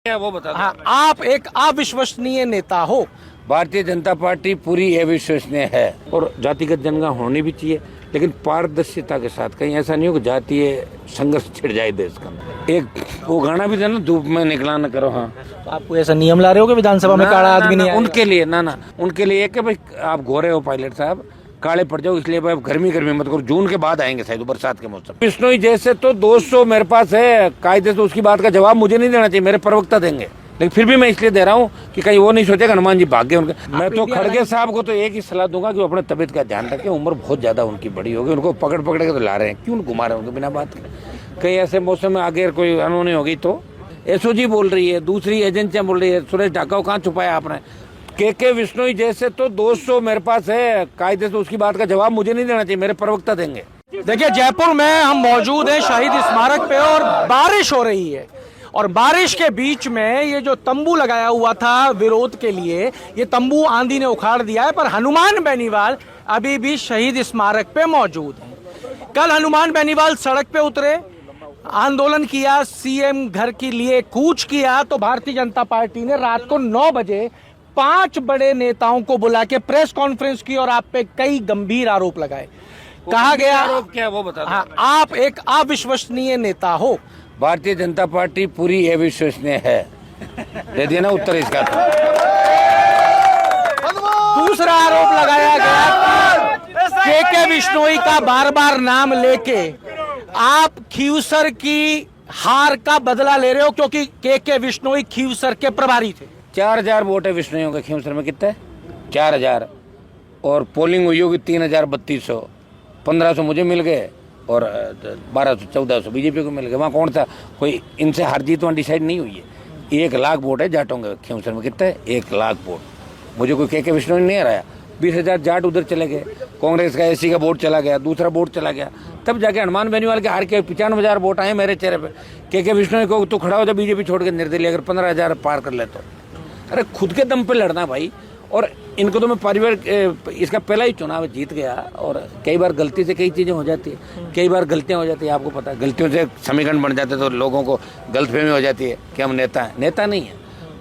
क्या वो बता दो। हाँ, आप एक अविश्वसनीय नेता हो। भारतीय जनता पार्टी पूरी अविश्वसनीय है और जातिगत जनगणना होनी भी चाहिए, लेकिन पारदर्शिता के साथ। कहीं ऐसा नहीं हो कि जातीय संघर्ष छिड़ जाए देश का। एक वो गाना भी था ना, धूप में निकला न करो। हाँ, तो आपको ऐसा नियम ला रहे हो कि विधानसभा में काला आदमी नहीं आएगा? उनके लिए ना उनके लिए एक है भाई, आप गोरे हो पायलट साहब, काले पड़ जाओ, इसलिए भाई गर्मी मत करो, जून के बाद आएंगे शायद, बरसात के मौसम। बिश्नोई जैसे तो 200 मेरे पास है कायदे से, उसकी बात का जवाब मुझे नहीं देना चाहिए, मेरे प्रवक्ता देंगे, लेकिन फिर भी मैं इसलिए दे रहा हूँ कि कहीं वो नहीं सोचेगा हनुमान जी भाग गए उनके। मैं तो खड़गे साहब को तो एक ही सलाह दूंगा कि वो अपने तबीयत का ध्यान रखें, उम्र बहुत ज्यादा उनकी बड़ी होगी, उनको पकड़ के तो ला रहे हैं, क्यों घुमा रहे हैं उनको बिना बात के। कहीं ऐसे मौसम में आगे कोई अनहोनी होगी तो एसओजी बोल रही है, दूसरी एजेंसियां बोल रही है, सुरेश ढाका को कहाँ छुपाया आपने। के बिश्नोई जैसे तो 200 मेरे पास है कायदे से, उसकी बात का जवाब मुझे नहीं देना चाहिए, मेरे प्रवक्ता देंगे। देखिए, जयपुर में हम मौजूद हैं शहीद स्मारक पे और बारिश हो रही है, और बारिश के बीच में ये जो तंबू लगाया हुआ था विरोध के लिए, ये तंबू आंधी ने उखाड़ दिया है, पर हनुमान बेनीवाल अभी भी शहीद स्मारक पे मौजूद है। कल हनुमान बेनीवाल सड़क पे उतरे, आंदोलन किया, सीएम घर के लिए कूच किया, तो भारतीय जनता पार्टी ने रात को 9 बजे 5 बड़े नेताओं को बुला के प्रेस कॉन्फ्रेंस की और आप पे कई गंभीर आरोप लगाए। कहा गया आरोप क्या वो बता दो। हाँ, आप एक अविश्वसनीय नेता हो। भारतीय जनता पार्टी पूरी अविश्वसनीय है, दे दिया ना उत्तर इसका। दूसरा आरोप लगाया गया के बिश्नोई का बार बार नाम लेके आप खींवसर की हार का बदला ले रहे हो, क्योंकि के बिश्नोई खींवसर के प्रभारी थे। 4000 वोट है विश्नोइयों के खींवसर में, कितना है 4000, और पोलिंग हुई होगी 3000-3200, 1500 मुझे मिल गए और 1200-1400 बीजेपी को मिल गए। वहाँ कौन था, कोई इनसे हार जीत वहाँ डिसाइड नहीं हुई है। 1 लाख वोट है जाटों के खींवसर में, कितना है 1 लाख वोट। मुझे कोई के बिश्नोई नहीं हराया। 20,000 जाट उधर चले गए, कांग्रेस का एसी का वोट चला गया, दूसरा वोट चला गया, तब जाके हनुमान बेनीवाल के हार के 95,000 वोट आए मेरे चेहरे पे। के बिश्नोई को तो खड़ा हो जाए बीजेपी छोड़ के निर्दलीय, अगर 15,000 पार कर ले तो। अरे खुद के दम पे लड़ना भाई। और इनको तो मैं पारिवारिक, इसका पहला ही चुनाव जीत गया, और कई बार गलती से कई चीज़ें हो जाती है, कई बार गलतियां हो जाती है, आपको पता है, गलतियों से समीकरण बन जाते तो लोगों को गलतफहमी हो जाती है कि हम नेता हैं। नेता नहीं है,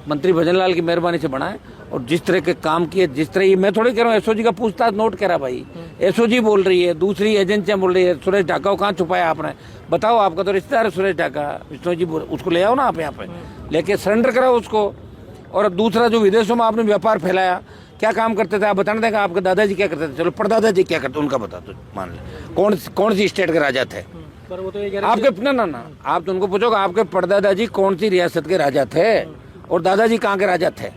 मंत्री भजनलाल की मेहरबानी से बना है, और जिस तरह के काम किए, जिस तरह ये, मैं थोड़ी कह रहा हूँ एसओजी का पूछताछ नोट करा भाई, एसओजी बोल रही है, दूसरी एजेंसियां बोल रही है, सुरेश ढाका को कहाँ छुपाया आपने, बताओ। आपका तो रिश्तेदार है सुरेश ढाका, विष्णु जी, उसको ले आओ ना आप यहाँ पे, लेके सरेंडर कराओ उसको। और दूसरा जो विदेशों में आपने व्यापार फैलाया, क्या काम करते थे आप बताना देगा, आपके दादाजी क्या करते थे, चलो परदादाजी क्या करते उनका बता दो, मान ले कौन सी स्टेट के राजा थे। पर वो तो ये आपके ना आप तो उनको पूछोगे आपके परदादाजी कौन सी रियासत के राजा थे, और दादाजी कहाँ के राजा थे,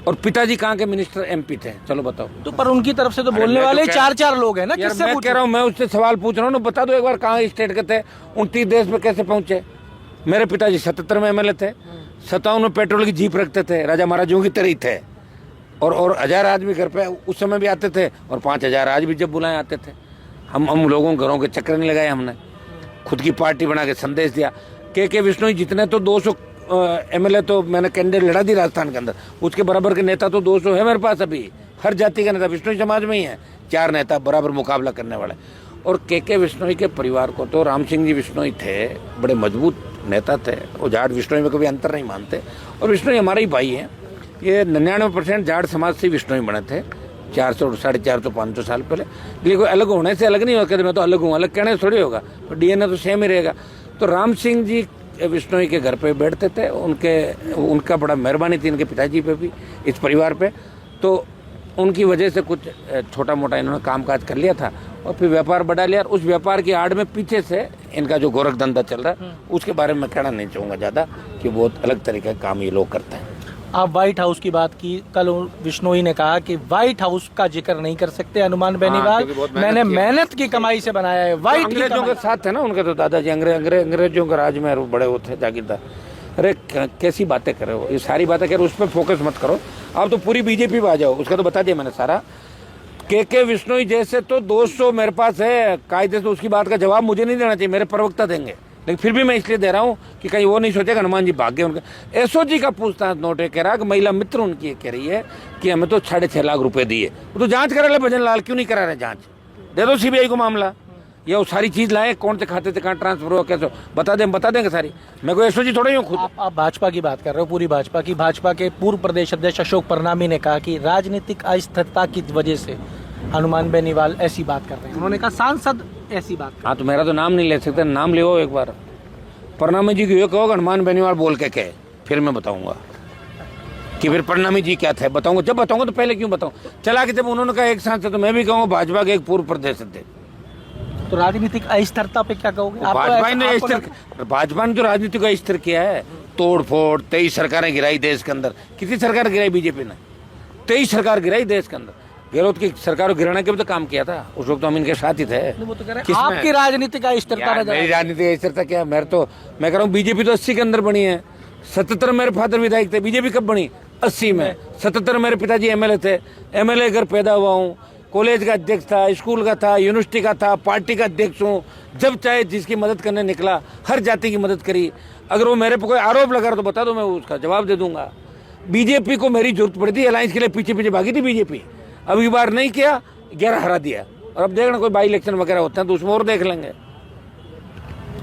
और पिताजी कहाँ के मिनिस्टर एमपी थे, चलो बताओ। तो पर उनकी तरफ से तो बोलने वाले 4-4 लोग हैं ना, किससे मैं कह रहा हूँ, मैं उससे सवाल पूछ रहा हूँ ना, बता दो एक बार कहाँ स्टेट के थे, 29 देश में कैसे पहुंचे। मेरे पिताजी 77 में एमएलए थे, 57 में पेट्रोल की जीप रखते थे, राजा महाराजों की तरह ही थे, और 1000 आदमी घर पे उस समय भी आते थे, और 5000 आज भी जब बुलाए आते थे। हम लोगों घरों के चक्कर नहीं लगाए, हमने खुद की पार्टी बना के संदेश दिया। के बिश्नोई जितने तो 200 एमएलए तो मैंने कैंडिडेट लड़ा दी राजस्थान के अंदर, उसके बराबर के नेता तो 200 है मेरे पास अभी, हर जाति का नेता बिश्नोई समाज में ही है, 4 नेता बराबर मुकाबला करने वाले। और के बिश्नोई के परिवार को तो राम सिंह जी बिश्नोई थे, बड़े मजबूत नेता थे, वो जाट बिश्नोई में कभी अंतर नहीं मानते, और बिश्नोई हमारे ही भाई हैं। ये 99% जाट समाज से बिश्नोई बने थे, 400, 450, 500 साल पहले। लेकिन कोई अलग होने से अलग नहीं होगा, कहते मैं तो अलग हूँ, अलग कहने से थोड़ी होगा, तो डीएनए तो सेम ही रहेगा। तो राम सिंह जी बिश्नोई के घर पे बैठते थे, उनका बड़ा मेहरबानी थी इनके पिताजी पे भी, इस परिवार पे, तो उनकी वजह से कुछ छोटा मोटा इन्होंने कामकाज कर लिया था, और फिर व्यापार बढ़ा लिया, और उस व्यापार की आड़ में पीछे से इनका जो गोरख धंधा चल रहा है, उसके बारे में मैं कहना नहीं चाहूँगा ज़्यादा, कि बहुत अलग तरीके का काम ये लोग करते हैं। आप व्हाइट हाउस की बात की, कल बिश्नोई ने कहा कि व्हाइट हाउस का जिक्र नहीं कर सकते हनुमान बेनीवाल, मैंने मेहनत की कमाई से बनाया है। व्हाइट अंग्रेजों के साथ थे ना उनके तो दादाजी, अंग्रेजों के राज में बड़े होते जागीरदार। अरे कैसी बातें कर रहे हो, ये सारी बातें कर रहे हो, उस पर फोकस मत करो, आप तो पूरी बीजेपी में आ जाओ, उसका तो बता दिया मैंने सारा। के बिश्नोई जैसे तो 200 मेरे पास है कायदे से, उसकी बात का जवाब मुझे नहीं देना चाहिए, मेरे प्रवक्ता देंगे, लेकिन फिर भी मैं इसलिए दे रहा हूँ कि कहीं वो नहीं सोचेगा हनुमान जी भाग गए उनके। एसओजी का पूछताछ नोट कह रहा है कि महिला मित्र उनकी कह रही है कि हमें तो 6.5 लाख रुपए दिए, वो तो जांच करा ले भजनलाल, क्यों नहीं करा रहे जांच, दे दो सीबीआई को मामला, ये वो सारी चीज लाए, कौन से खाते से कहाँ ट्रांसफर हुआ, कैसे बता देंगे सारी। मैं कोई एसओजी थोड़ा ही हूँ खुद। आप भाजपा की बात कर रहे हो, पूरी भाजपा की। भाजपा के पूर्व प्रदेश अध्यक्ष अशोक परनामी ने कहा कि राजनीतिक अस्थिरता की वजह से हनुमान बेनीवाल ऐसी बात कर रहे हैं। उन्होंने कहा सांसद ऐसी बात कर। हाँ तो मेरा तो नाम नहीं ले सकते, नाम ले एक बार परनामी जी को ये कहो हनुमान बेनीवाल बोल के कहे, फिर मैं बताऊंगा कि फिर परनामी जी क्या थे, बताऊंगा। जब बताऊंगा तो पहले क्यों बताऊं? चला कि जब उन्होंने कहा एक सांसद, तो मैं भी कहूँगा भाजपा के एक पूर्व प्रदेश अध्यक्ष। तो राजनीतिक अस्थिरता पे क्या कहोगे? भाजपा ने जो राजनीति को स्थिर किया है, तोड़ फोड़, 23 सरकारें गिराई देश के अंदर। कितनी सरकार गिराई बीजेपी ने? 23 सरकार गिराई देश के अंदर। गहलोत की सरकार को गिराने के भी तो काम किया था, उस वक्त तो हम इनके साथ ही थे। आपकी राजनीतिक अस्थिरता, मेरी राजनीतिक स्थिरता क्या? मैं कह रहा हूँ बीजेपी तो 80 के अंदर बनी है। 77 मेरे फादर विधायक थे। बीजेपी कब बनी? 80 में। 77 मेरे पिताजी एमएलए थे। एमएलए घर पैदा हुआ हूँ, कॉलेज का अध्यक्ष था, स्कूल का था, यूनिवर्सिटी का था, पार्टी का अध्यक्ष हूँ। जब चाहे जिसकी मदद करने निकला, हर जाति की मदद करी। अगर वो मेरे पर कोई आरोप लगा तो बता दो, मैं उसका जवाब दे दूंगा। बीजेपी को मेरी जरूरत पड़ी थी, अलायंस के लिए पीछे पीछे भागी थी बीजेपी। अब की बार नहीं किया, 11 हरा दिया। और अब देखना कोई बाई इलेक्शन वगैरह होते हैं तो उसमें और देख लेंगे।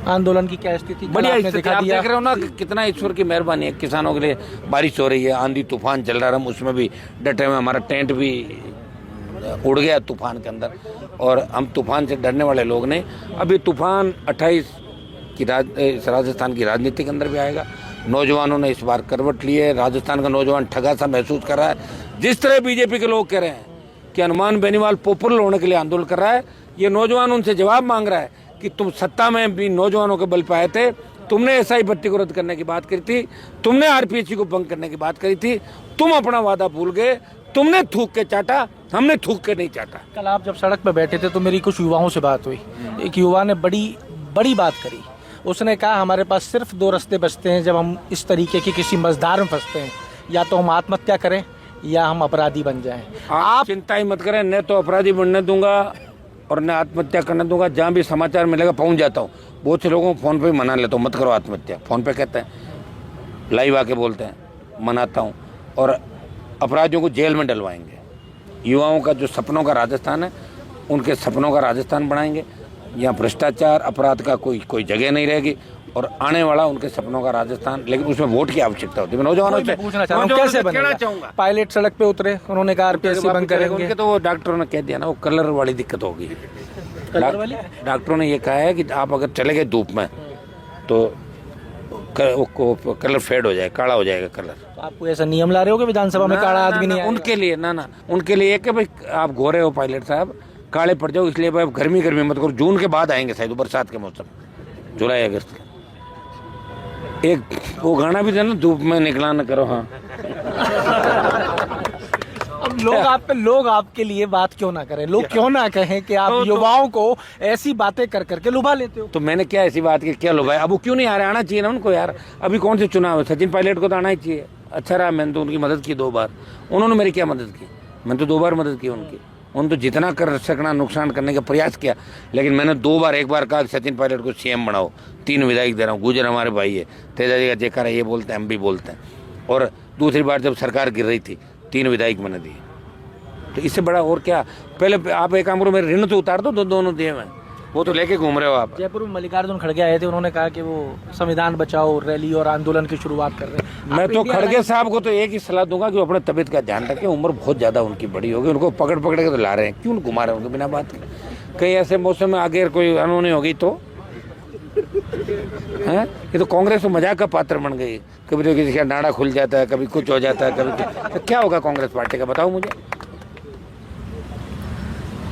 आंदोलन की क्या स्थिति? बढ़िया स्थिति आप देख रहे हो ना, कितना ईश्वर की मेहरबानी है। किसानों के लिए बारिश हो रही है, आंधी तूफान चल रहा है, हम उसमें भी डटे हुए। हमारा टेंट भी उड़ गया तूफान के अंदर, और हम तूफान से डरने वाले लोग नहीं। अभी तूफान 28 की राजस्थान की राजनीति के अंदर भी आएगा। नौजवानों ने इस बार करवट ली है। राजस्थान का नौजवान ठगा सा महसूस कर रहा है। जिस तरह बीजेपी के लोग कह रहे हैं कि हनुमान बेनीवाल पॉपुलर होने के लिए आंदोलन कर रहा है, ये नौजवान उनसे जवाब मांग रहा है कि तुम सत्ता में भी नौजवानों के बल पे आए थे, तुमने एसआई भर्ती को रद्द करने की बात करी थी, तुमने आरपीएससी को भंग करने की बात करी थी, तुम अपना वादा भूल गए, तुमने थूक के चाटा, हमने थूक के नहीं चाटा। कल आप जब सड़क पर बैठे थे तो मेरी कुछ युवाओं से बात हुई। एक युवा ने बड़ी बात करी। उसने कहा हमारे पास सिर्फ 2 रास्ते बचते हैं जब हम इस तरीके की किसी मझधार में फंसते हैं, या तो हम आत्महत्या करें या हम अपराधी बन जाएं। आप चिंता ही मत करें, न तो अपराधी बनने दूंगा और न आत्महत्या करने दूंगा। जहाँ भी समाचार मिलेगा पहुंच जाता हूँ। बहुत से लोगों को फोन पे मना लेता हूँ, मत करो आत्महत्या। फोन पे कहते हैं, लाइव आके बोलते हैं, मनाता हूँ। और अपराधियों को जेल में डलवाएंगे। युवाओं का जो सपनों का राजस्थान है, उनके सपनों का राजस्थान बनाएंगे। यहाँ भ्रष्टाचार, अपराध का कोई जगह नहीं रहेगी, और आने वाला उनके सपनों का राजस्थान। लेकिन उसमें वोट की आवश्यकता होती है। नौजवानों से पूछना चाह रहा हूं, कैसे बनेगा? पायलट सड़क पे उतरे, उन्होंने कहा आरपीएससी बंद करेंगे। उनके तो वो डॉक्टरों ने कह दिया ना, वो कलर वाली दिक्कत होगी। डॉक्टरों ने ये कहा है कि आप अगर चले गए धूप में तो कलर फेड हो जाए, काला हो जाएगा कलर। तो आपको ऐसा नियम ला रहे हो कि विधानसभा में काला आदमी नहीं आएगा? उनके लिए ना उनके लिए एक है भाई, आप गोरे हो पायलट साहब, काले पड़ जाओ, इसलिए भाई गर्मी मत करो। जून के बाद आएंगे शायद, बरसात के मौसम, जुलाई अगस्त के। एक वो गाना भी था ना, धूप में निकला न करो। हाँ अब लोग आपके लिए बात क्यों ना करें? लोग क्यों ना कहें कि आप युवाओं को ऐसी बातें कर करके लुभा लेते हो? तो मैंने क्या ऐसी बात की, क्या लुभाया? अब वो क्यों नहीं आ रहा? आना चाहिए ना उनको यार। अभी कौन से चुनाव है? सचिन पायलट को तो आना ही चाहिए। अच्छा रहा, मैंने तो उनकी मदद की 2 बार। उन्होंने मेरी क्या मदद की? मैंने तो 2 बार मदद की उनकी। उन्होंने तो जितना कर सकना नुकसान करने का प्रयास किया। लेकिन मैंने 2 बार, एक बार कहा कि सचिन पायलट को सीएम बनाओ, 3 विधायक दे रहा हूँ। गुजर हमारे भाई है, तेजा जी का जयकारा ये बोलते हैं, हम भी बोलते हैं। और दूसरी बार जब सरकार गिर रही थी, 3 विधायक मैंने दिए। तो इससे बड़ा और क्या? पहले आप एक काम करो, मेरे ऋण तो उतार दो, दोनों दिए मैं, वो तो लेके घूम रहे हो आप। जयपुर में मल्लिकार्जुन खड़गे आए थे, उन्होंने कहा कि वो संविधान बचाओ रैली और आंदोलन की शुरुआत कर रहे हैं। मैं तो खड़गे साहब को तो एक ही सलाह दूंगा कि वो अपने तबीयत का ध्यान रखें। उम्र बहुत ज्यादा उनकी बड़ी होगी, उनको पकड़ के तो ला रहे हैं, क्यों घुमा रहे हैं उनको बिना बात के? कहीं ऐसे मौसम में आगे कोई अनहोनी होगी तो है। ये तो कांग्रेस तो मजाक का पात्र बन गई। कभी तो किसी का नाड़ा खुल जाता है, कभी कुछ हो जाता है, कभी तो क्या होगा कांग्रेस पार्टी का, बताओ मुझे।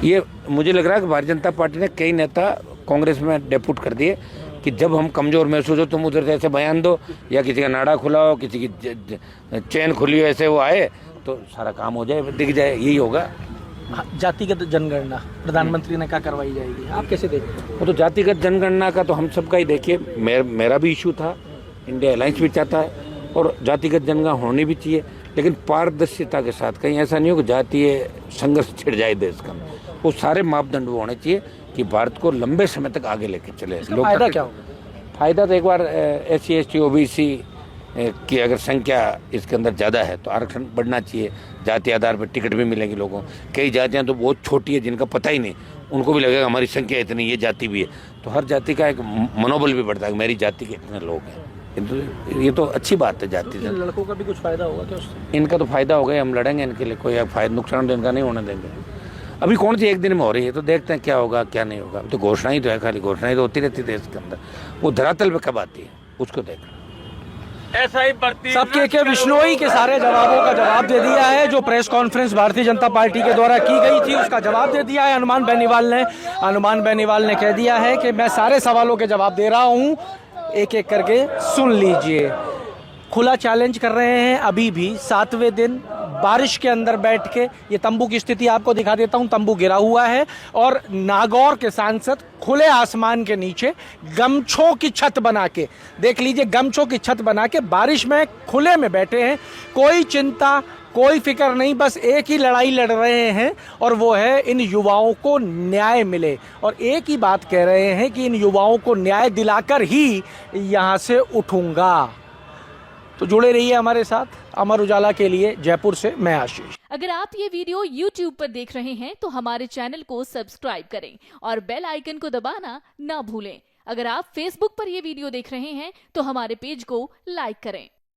ये मुझे लग रहा है कि भारतीय जनता पार्टी ने कई नेता कांग्रेस में डेपुट कर दिए कि जब हम कमजोर महसूस हो तुम उधर से ऐसे बयान दो, या किसी का नाड़ा खुला हो, किसी की चैन खुली हो, ऐसे वो आए तो सारा काम हो जाए, दिख जाए, यही होगा। जातिगत जनगणना प्रधानमंत्री ने कहा करवाई जाएगी, आप कैसे देखते हैं? वो तो जातिगत जनगणना का तो हम सबका ही देखिए, मेरा भी इशू था, इंडिया अलायंस भी चाहता है, और जातिगत जनगणना होनी भी चाहिए, लेकिन पारदर्शिता के साथ। कहीं ऐसा नहीं हो कि जातीय संघर्ष छिड़ जाए देश का। वो सारे मापदंड वो होने चाहिए कि भारत को लंबे समय तक आगे लेके चले। फायदा क्या होगा? फायदा तो एक बार SC ST OBC कि अगर संख्या इसके अंदर ज़्यादा है तो आरक्षण बढ़ना चाहिए, जाति आधार पर टिकट भी मिलेंगी लोगों को। कई जातियाँ तो बहुत छोटी है जिनका पता ही नहीं, उनको भी लगेगा हमारी संख्या इतनी, ये जाति भी है, तो हर जाति का एक मनोबल भी बढ़ता है कि मेरी जाति के इतने लोग हैं। तो ये तो अच्छी बात है जाति से। लड़कों का भी कुछ फायदा होगा क्या उससे? इनका तो फायदा होगा, हम लड़ेंगे इनके लिए, कोई फायदा नुकसान तो इनका नहीं होने देंगे। अभी कौन सी एक दिन में हो रही है, तो देखते हैं क्या होगा क्या नहीं होगा। तो घोषणाएं तो है, खाली घोषणाएं तो होती रहती है देश के अंदर, वो धरातल पे कब आती है उसको देखना। ऐसा ही सब के बिश्नोई के सारे जवाबों का जवाब दे दिया है। जो press conference Bharatiya Janata party के द्वारा की गई थी उसका जवाब दे दिया है हनुमान बेनीवाल ने कह दिया है कि मैं सारे सवालों के जवाब दे रहा हूं, एक एक करके सुन लीजिए। खुला चैलेंज कर रहे हैं अभी भी 7वें दिन बारिश के अंदर बैठ के। ये तंबू की स्थिति आपको दिखा देता हूं, तंबू गिरा हुआ है और नागौर के सांसद खुले आसमान के नीचे गमछों की छत बना के, देख लीजिए, गमछों की छत बना के बारिश में खुले में बैठे हैं। कोई चिंता कोई फिक्र नहीं, बस एक ही लड़ाई लड़ रहे हैं और वो है इन युवाओं को न्याय मिले। और एक ही बात कह रहे हैं कि इन युवाओं को न्याय दिलाकर ही यहाँ से उठूंगा। तो जुड़े रहिए हमारे साथ। अमर उजाला के लिए जयपुर से मैं आशीष। अगर आप ये वीडियो YouTube पर देख रहे हैं तो हमारे चैनल को सब्सक्राइब करें और बेल आइकन को दबाना ना भूलें। अगर आप Facebook पर ये वीडियो देख रहे हैं तो हमारे पेज को लाइक करें।